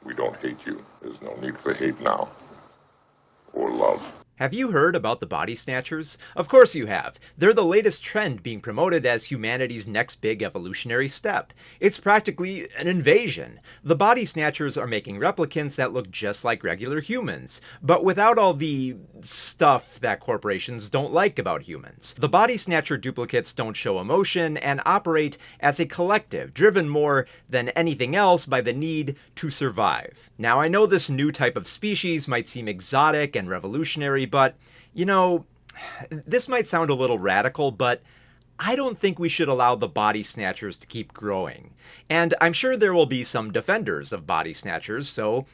We don't hate you. There's no need for hate now. Or love. Have you heard about the Body Snatchers? Of course you have. They're the latest trend being promoted as humanity's next big evolutionary step. It's practically an invasion. The Body Snatchers are making replicants that look just like regular humans, but without all the stuff that corporations don't like about humans. The Body Snatcher duplicates don't show emotion and operate as a collective, driven more than anything else by the need to survive. Now, I know this new type of species might seem exotic and revolutionary, but, this might sound a little radical, but I don't think we should allow the Body Snatchers to keep growing. And I'm sure there will be some defenders of Body Snatchers, so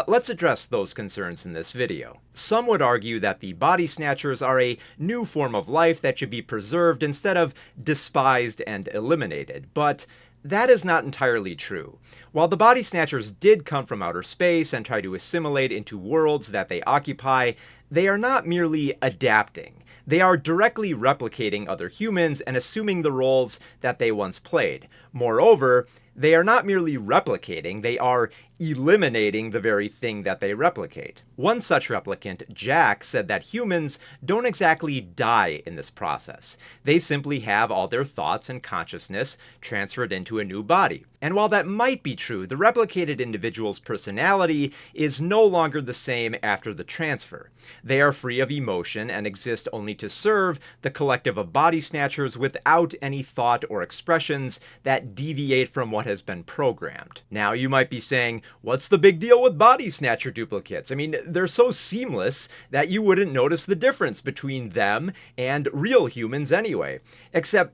let's address those concerns in this video. Some would argue that the Body Snatchers are a new form of life that should be preserved instead of despised and eliminated, but that is not entirely true. While the Body Snatchers did come from outer space and try to assimilate into worlds that they occupy, they are not merely adapting. They are directly replicating other humans and assuming the roles that they once played. Moreover, they are not merely replicating, they are eliminating the very thing that they replicate. One such replicant, Jack, said that humans don't exactly die in this process. They simply have all their thoughts and consciousness transferred into a new body. And while that might be true, the replicated individual's personality is no longer the same after the transfer. They are free of emotion and exist only to serve the collective of Body Snatchers without any thought or expressions that deviate from what has been programmed. Now, you might be saying, what's the big deal with Body Snatcher duplicates? I mean, they're so seamless that you wouldn't notice the difference between them and real humans anyway. Except,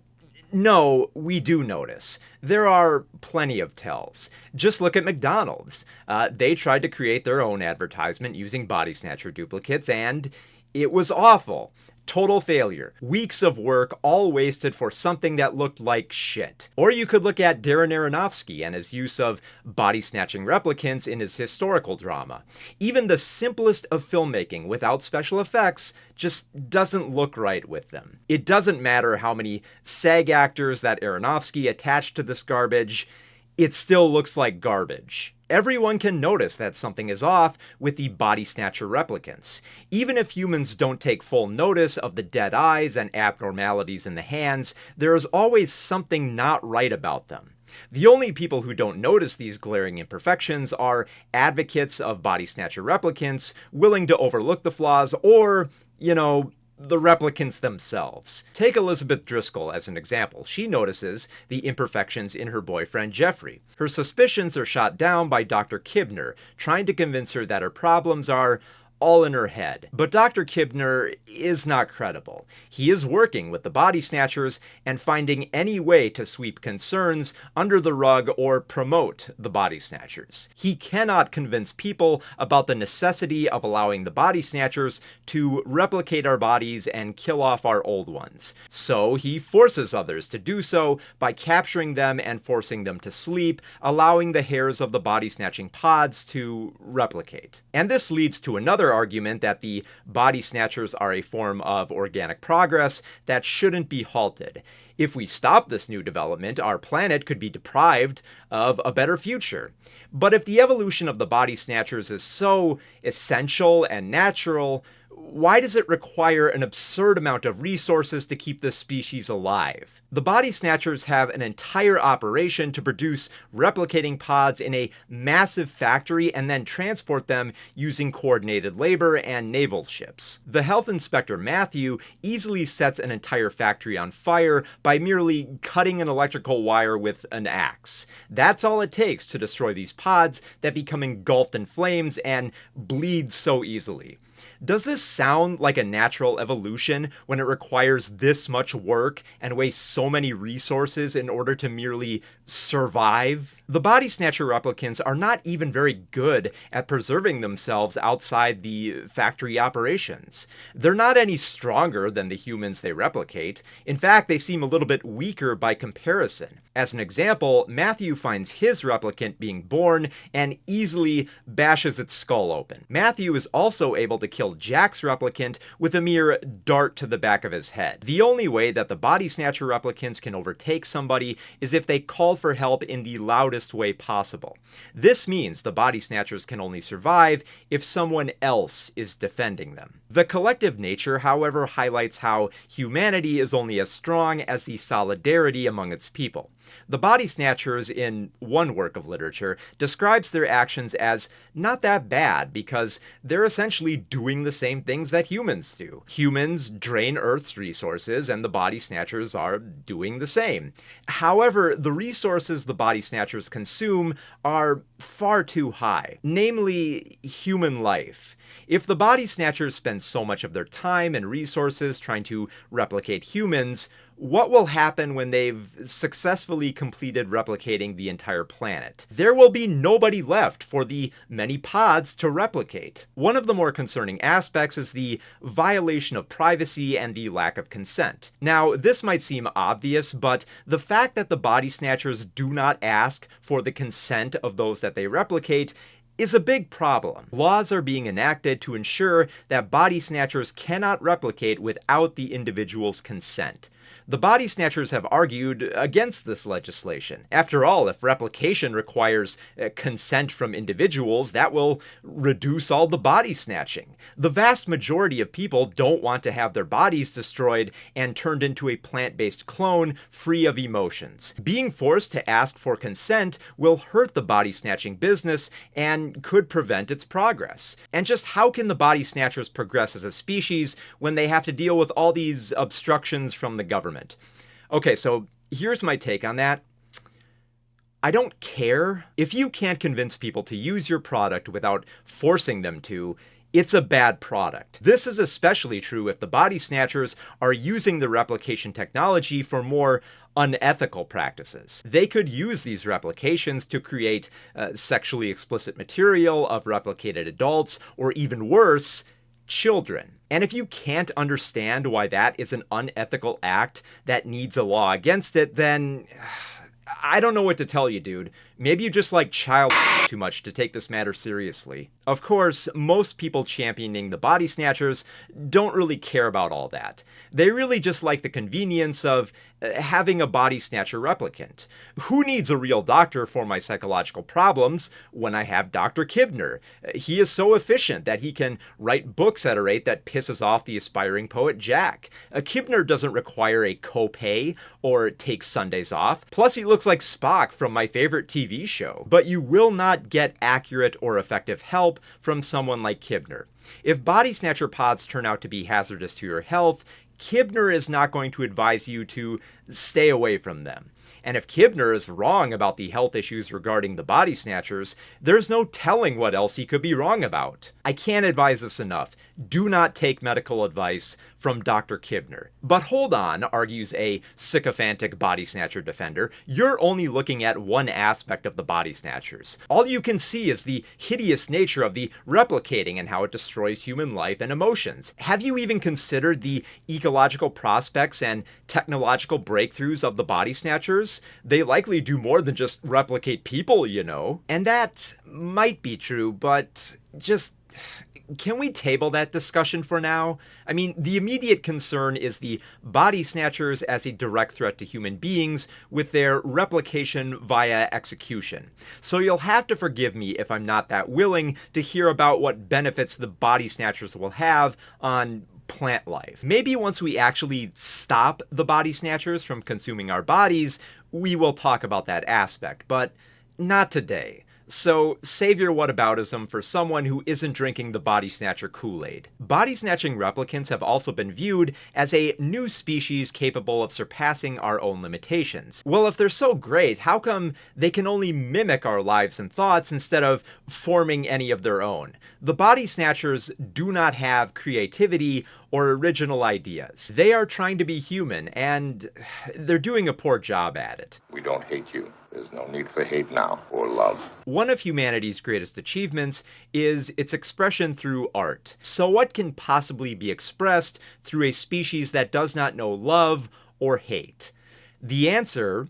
no, we do notice. There are plenty of tells. Just look at McDonald's. They tried to create their own advertisement using Body Snatcher duplicates, and it was awful. Total failure. Weeks of work, all wasted for something that looked like shit. Or you could look at Darren Aronofsky and his use of body-snatching replicants in his historical drama. Even the simplest of filmmaking without special effects just doesn't look right with them. It doesn't matter how many SAG actors that Aronofsky attached to this garbage, it still looks like garbage. Everyone can notice that something is off with the Body Snatcher replicants. Even if humans don't take full notice of the dead eyes and abnormalities in the hands, there is always something not right about them. The only people who don't notice these glaring imperfections are advocates of Body Snatcher replicants, willing to overlook the flaws, or, the replicants themselves. Take Elizabeth Driscoll as an example. She notices the imperfections in her boyfriend Jeffrey. Her suspicions are shot down by Dr. Kibner, trying to convince her that her problems are all in her head. But Dr. Kibner is not credible. He is working with the Body Snatchers and finding any way to sweep concerns under the rug or promote the Body Snatchers. He cannot convince people about the necessity of allowing the Body Snatchers to replicate our bodies and kill off our old ones. So he forces others to do so by capturing them and forcing them to sleep, allowing the hairs of the body snatching pods to replicate. And this leads to another argument that the Body Snatchers are a form of organic progress that shouldn't be halted. If we stop this new development, our planet could be deprived of a better future. But if the evolution of the Body Snatchers is so essential and natural, why does it require an absurd amount of resources to keep this species alive? The Body Snatchers have an entire operation to produce replicating pods in a massive factory and then transport them using coordinated labor and naval ships. The health inspector Matthew easily sets an entire factory on fire by merely cutting an electrical wire with an axe. That's all it takes to destroy these pods that become engulfed in flames and bleed so easily. Does this sound like a natural evolution when it requires this much work and wastes so many resources in order to merely survive? The Body Snatcher replicants are not even very good at preserving themselves outside the factory operations. They're not any stronger than the humans they replicate. In fact, they seem a little bit weaker by comparison. As an example, Matthew finds his replicant being born and easily bashes its skull open. Matthew is also able to kill Jack's replicant with a mere dart to the back of his head. The only way that the Body Snatcher replicants can overtake somebody is if they call for help in the loudest safest way possible. This means the body snatchers can only survive if someone else is defending them. The collective nature, however, highlights how humanity is only as strong as the solidarity among its people. The Body Snatchers, in one work of literature, describes their actions as not that bad because they're essentially doing the same things that humans do. Humans drain Earth's resources, and the Body Snatchers are doing the same. However, the resources the Body Snatchers consume are far too high, namely human life. If the Body Snatchers spend so much of their time and resources trying to replicate humans, what will happen when they've successfully completed replicating the entire planet? There will be nobody left for the many pods to replicate. One of the more concerning aspects is the violation of privacy and the lack of consent. Now, this might seem obvious, but the fact that the Body Snatchers do not ask for the consent of those that they replicate is a big problem. Laws are being enacted to ensure that body snatchers cannot replicate without the individual's consent. The Body Snatchers have argued against this legislation. After all, if replication requires consent from individuals, that will reduce all the body snatching. The vast majority of people don't want to have their bodies destroyed and turned into a plant-based clone free of emotions. Being forced to ask for consent will hurt the body snatching business and could prevent its progress. And just how can the Body Snatchers progress as a species when they have to deal with all these obstructions from the government? Okay, so here's my take on that. I don't care. If you can't convince people to use your product without forcing them to, it's a bad product. This is especially true if the Body Snatchers are using the replication technology for more unethical practices. They could use these replications to create sexually explicit material of replicated adults, or even worse, children. And if you can't understand why that is an unethical act that needs a law against it, then I don't know what to tell you, dude. Maybe you just like child too much to take this matter seriously. Of course, most people championing the Body Snatchers don't really care about all that. They really just like the convenience of having a body snatcher replicant. Who needs a real doctor for my psychological problems when I have Dr. Kibner? He is so efficient that he can write books at a rate that pisses off the aspiring poet Jack. Kibner doesn't require a copay or take Sundays off. Plus, he looks like Spock from my favorite TV show. But you will not get accurate or effective help from someone like Kibner. If body snatcher pods turn out to be hazardous to your health, Kibner is not going to advise you to stay away from them. And if Kibner is wrong about the health issues regarding the Body Snatchers, there's no telling what else he could be wrong about. I can't advise this enough. Do not take medical advice from Dr. Kibner. But hold on, argues a sycophantic Body Snatcher defender, you're only looking at one aspect of the Body Snatchers. All you can see is the hideous nature of the replicating and how it destroys human life and emotions. Have you even considered the ecological prospects and technological breakthroughs of the Body Snatchers? They likely do more than just replicate people, you know. And that might be true, but just can we table that discussion for now? I mean, the immediate concern is the Body Snatchers as a direct threat to human beings with their replication via execution. So you'll have to forgive me if I'm not that willing to hear about what benefits the Body Snatchers will have on plant life. Maybe once we actually stop the Body Snatchers from consuming our bodies, we will talk about that aspect, but not today. So save your whataboutism for someone who isn't drinking the Body Snatcher Kool-Aid. Body snatching replicants have also been viewed as a new species capable of surpassing our own limitations. Well, if they're so great, how come they can only mimic our lives and thoughts instead of forming any of their own? The Body Snatchers do not have creativity or original ideas. They are trying to be human, and they're doing a poor job at it. We don't hate you. There's no need for hate now or love. One of humanity's greatest achievements is its expression through art. So what can possibly be expressed through a species that does not know love or hate? The answer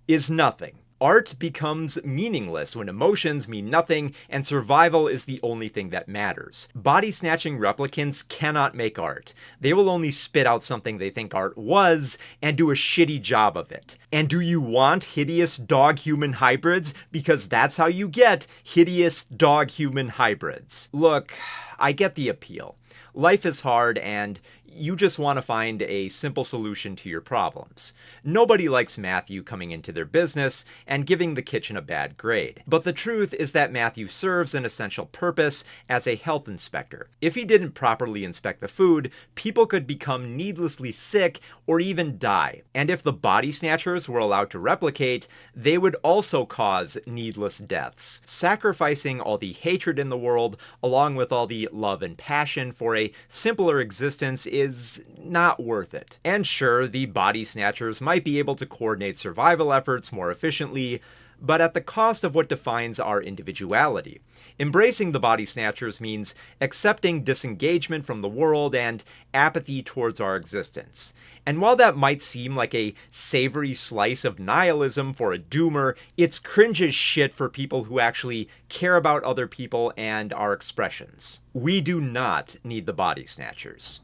is nothing. Art becomes meaningless when emotions mean nothing and survival is the only thing that matters. Body-snatching replicants cannot make art. They will only spit out something they think art was and do a shitty job of it. And do you want hideous dog-human hybrids? Because that's how you get hideous dog-human hybrids. Look, I get the appeal. Life is hard and you just want to find a simple solution to your problems. Nobody likes Matthew coming into their business and giving the kitchen a bad grade. But the truth is that Matthew serves an essential purpose as a health inspector. If he didn't properly inspect the food, people could become needlessly sick or even die. And if the body snatchers were allowed to replicate, they would also cause needless deaths. Sacrificing all the hatred in the world, along with all the love and passion for a simpler existence, is not worth it. And sure, the body snatchers might be able to coordinate survival efforts more efficiently, but at the cost of what defines our individuality. Embracing the body snatchers means accepting disengagement from the world and apathy towards our existence. And while that might seem like a savory slice of nihilism for a doomer, it's cringe as shit for people who actually care about other people and our expressions. We do not need the body snatchers.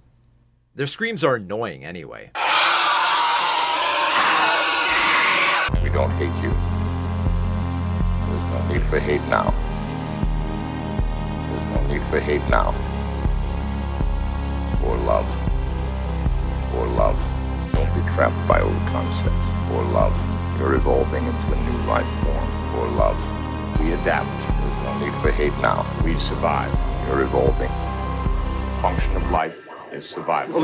Their screams are annoying anyway. We don't hate you. There's no need for hate now. There's no need for hate now. Or love. Or love. Don't be trapped by old concepts. Or love. You're evolving into a new life form. Or love. We adapt. There's no need for hate now. We survive. You're evolving. Function of life is survival.